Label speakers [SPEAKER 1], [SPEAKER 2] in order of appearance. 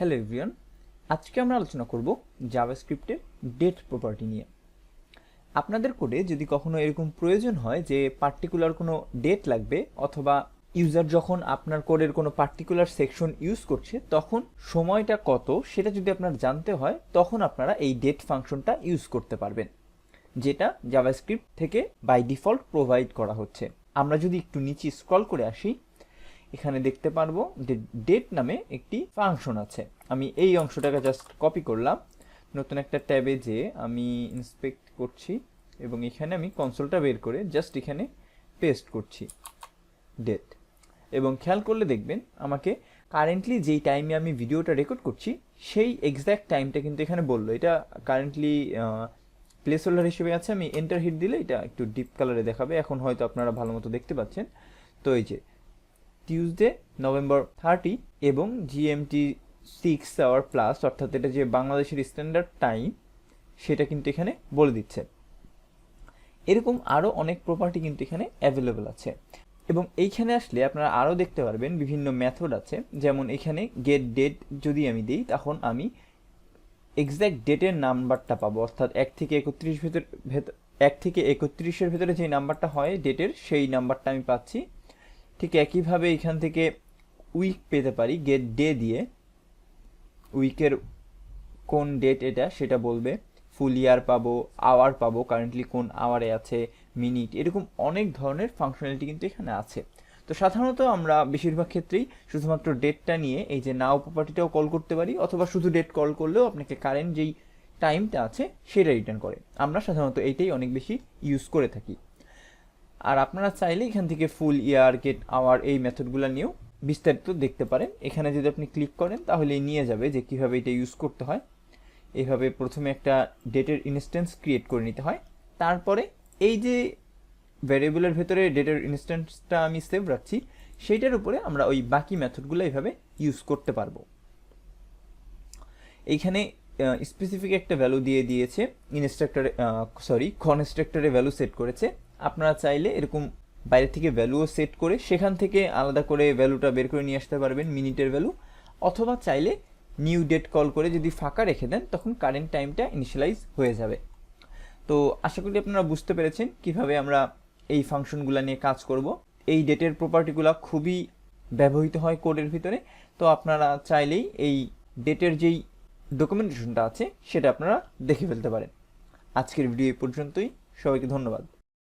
[SPEAKER 1] Hello everyone, আজকে আমরা আলোচনা করব জাভাস্ক্রিপ্টের ডেট প্রপার্টি নিয়ে। আপনাদের কোডে যদি কখনো এরকম প্রয়োজন হয় যে পার্টিকুলার কোনো ডেট লাগবে, অথবা ইউজার যখন আপনার কোডের কোনো পার্টিকুলার সেকশন ইউজ করছে তখন সময়টা কত সেটা যদি আপনার জানতে হয়, তখন আপনারা এই ডেট ফাংশনটা ইউজ করতে পারবেন, যেটা জাভাস্ক্রিপ্ট থেকে বাই ডিফল্ট প্রোভাইড করা হচ্ছে। আমরা যদি একটু নিচে স্ক্রল করে আসি, এখানে দেখতে পারবো যে ডেট নামে একটি ফাংশন আছে। আমি এই অংশটাকে জাস্ট কপি করলাম, নতুন একটা ট্যাবে যে আমি ইন্সপেক্ট করছি এবং এখানে আমি কনসোলটা বের করে জাস্ট এখানে পেস্ট করছি ডেট। এবং খেয়াল করলে দেখবেন আমাকে কারেন্টলি যেই টাইমে আমি ভিডিওটা রেকর্ড করছি সেই এক্স্যাক্ট টাইমটা কিন্তু এখানে বললো। এটা কারেন্টলি প্লেস হোল্ডার হিসেবে আছে, আমি এন্টার হিট দিলে এটা একটু ডিপ কালারে দেখাবে। এখন হয়তো আপনারা ভালো মতো দেখতে পাচ্ছেন। তো এই যে টিউসডে নভেম্বর 30 এবং জিএমটি 6 আওয়ার+, অর্থাৎ এটা যে বাংলাদেশের স্ট্যান্ডার্ড টাইম সেটা কিন্তু এখানে বলে দিচ্ছে। এরকম আরও অনেক প্রপার্টি কিন্তু এখানে অ্যাভেলেবেল আছে। এবং এইখানে আসলে আপনারা আরও দেখতে পারবেন বিভিন্ন মেথড আছে। যেমন এখানে গেট ডেট যদি আমি দিই, তখন আমি এক্স্যাক্ট ডেটের নাম্বারটা পাবো, অর্থাৎ 1 থেকে 31-এর ভেতরে যে নাম্বারটা হয় ডেটের, সেই নাম্বারটা আমি পাচ্ছি। ঠিক একইভাবে এখান থেকে উইক পেতে পারি গেট ডে দিয়ে, উইকের কোন ডেট এটা সেটা বলবে। ফুল ইয়ার পাবো, আওয়ার পাবো, কারেন্টলি কোন আওয়ারে আছে, মিনিট, এরকম অনেক ধরনের ফাংশনালিটি কিন্তু এখানে আছে। তো সাধারণত আমরা বেশিরভাগ ক্ষেত্রেই শুধুমাত্র ডেটটা নিয়ে এই যে নাও প্রপার্টিটাও কল করতে পারি, অথবা শুধু ডেট কল করলেও আপনাকে কারেন্ট যেই টাইমটা আছে সেটা রিটার্ন করে। আমরা সাধারণত এইটাই অনেক বেশি ইউজ করে থাকি। আর আপনারা চাইলে এখান থেকে ফুল ইয়ার, গেট আওয়ার এই মেথডগুলো নিয়েও বিস্তারিত দেখতে পারেন। এখানে যদি আপনি ক্লিক করেন তাহলে নিয়ে যাবে যে কীভাবে এটা ইউজ করতে হয়। এইভাবে প্রথমে একটা ডেটের ইনস্ট্যান্স ক্রিয়েট করে নিতে হয়, তারপরে এই যে ভ্যারিয়েবলের ভেতরে ডেটের ইনস্ট্যান্সটা আমি সেভ রাখছি সেইটার উপরে আমরা ওই বাকি মেথডগুলো এইভাবে ইউজ করতে পারবো। এইখানে স্পেসিফিক একটা ভ্যালু দিয়ে দিয়েছে কনস্ট্রাক্টরে ভ্যালু সেট করেছে। আপনারা চাইলে এরকম বাইরে থেকে ভ্যালুও সেট করে সেখান থেকে আলাদা করে ভ্যালুটা বের করে নিয়ে আসতে পারবেন, মিনিটের ভ্যালু। অথবা চাইলে নিউ ডেট কল করে যদি ফাঁকা রেখে দেন তখন কারেন্ট টাইমটা ইনিশিয়ালাইজ হয়ে যাবে। তো আশা করি আপনারা বুঝতে পেরেছেন কিভাবে আমরা এই ফাংশনগুলো নিয়ে কাজ করব। এই ডেটের প্রপার্টিগুলো খুবই ব্যবহৃত হয় কোডের ভিতরে। তো আপনারা চাইলেই এই ডেটের যেই ডকুমেন্টেশনটা আছে সেটা আপনারা দেখে ফেলতে পারেন। আজকের ভিডিও এই পর্যন্তই, সবাইকে ধন্যবাদ।